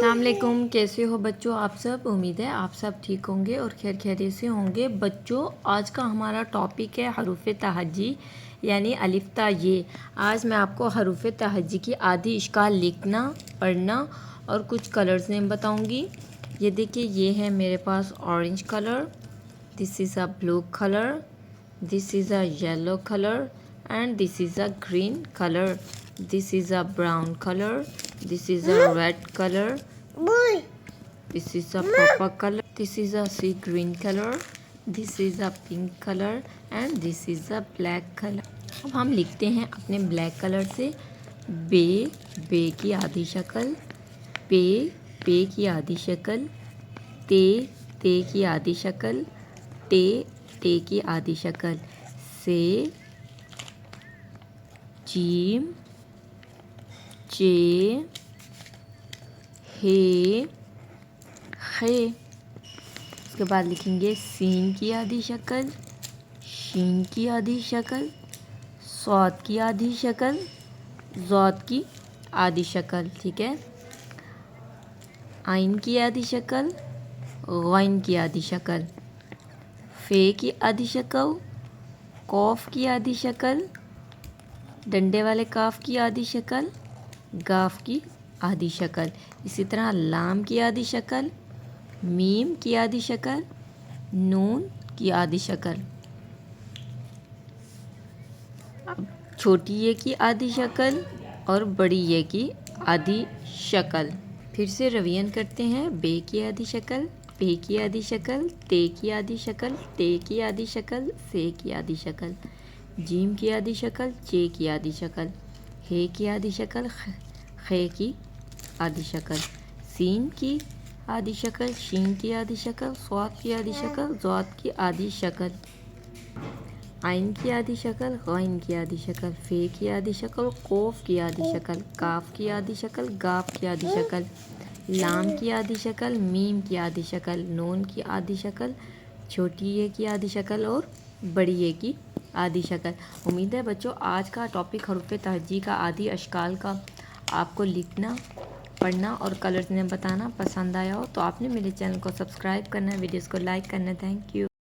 السلام علیکم، کیسے ہو بچوں آپ سب؟ امید ہے آپ سب ٹھیک ہوں گے اور خیر خیریت سے ہوں گے۔ بچوں آج کا ہمارا ٹاپک ہے حروف تہجی یعنی الف تا یہ۔ آج میں آپ کو حروف تہجی کی آدھی اشکال لکھنا، پڑھنا اور کچھ کلرز نیم بتاؤں گی۔ یہ دیکھیے، یہ ہے میرے پاس orange colour, this is a blue colour, this is a yellow colour and this is a green colour, this is a brown colour, this is a red color, this is a purple color, this is a sea green color, this is a pink color and this is a black color۔ اب ہم لکھتے ہیں اپنے black colour سے بے کی آدھی شکل، پے کی آدھی شکل، تے کی آدھی شکل، ٹے کی آدھی شکل، سے جیم، چے، ہے، خے۔ اس کے بعد لکھیں گے سین کی آدھی شکل، شین کی آدھی شکل، صاد کی آدھی شکل، ضاد کی آدھی شکل، ٹھیک ہے۔ عین کی آدھی شکل، غین کی آدھی شکل، فے کی آدھی شکل، قوف کی آدھی شکل، ڈنڈے والے کاف کی آدھی شکل، گاف کی آدھی شکل، اسی طرح لام کی آدھی شکل، میم کی آدھی شکل، نون کی آدھی شکل، اب چھوٹی یہ کی آدھی شکل اور بڑی یہ کی آدھی شکل۔ پھر سے روین کرتے ہیں، بے کی آدھی شکل، پے کی آدھی شکل، تے کی آدھی شکل، ٹے کی آدھی شکل، سے کی آدھی شکل، جیم کی آدھی شکل، چے کی آدھی شکل، ہے کی آدھی شکل، خے کی آدھی شکل، سین کی آدھی شکل، شین کی آدھی شکل، صاد کی آدھی شکل، ضاد کی آدھی شکل، عین کی آدھی شکل، غین کی آدھی شکل، فے کی آدھی شکل، قوف کی آدھی شکل، کاف کی آدھی شکل، گاف کی آدھی شکل، لام کی آدھی شکل، میم کی آدھی شکل، نون کی آدھی شکل، چھوٹی یہ کی آدھی شکل اور بڑی یہ کی آدھی شکل۔ امید ہے بچوں آج کا ٹاپک حروف تہجی کا آدھی اشکال کا آپ کو لکھنا، پڑھنا اور کلرز نے بتانا پسند آیا ہو تو آپ نے میرے چینل کو سبسکرائب کرنا ہے، ویڈیوز کو لائک کرنا ہے۔ Thank you.